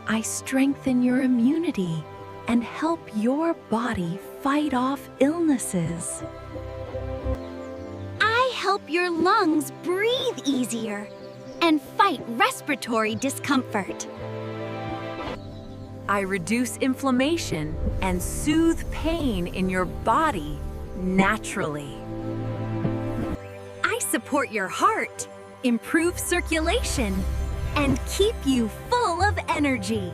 I strengthen your immunity and help your body fight off illnesses. I help your lungs breathe easier and fight respiratory discomfort. I reduce inflammation and soothe pain in your body naturally. I support your heart, improve circulation, and keep you full of energy.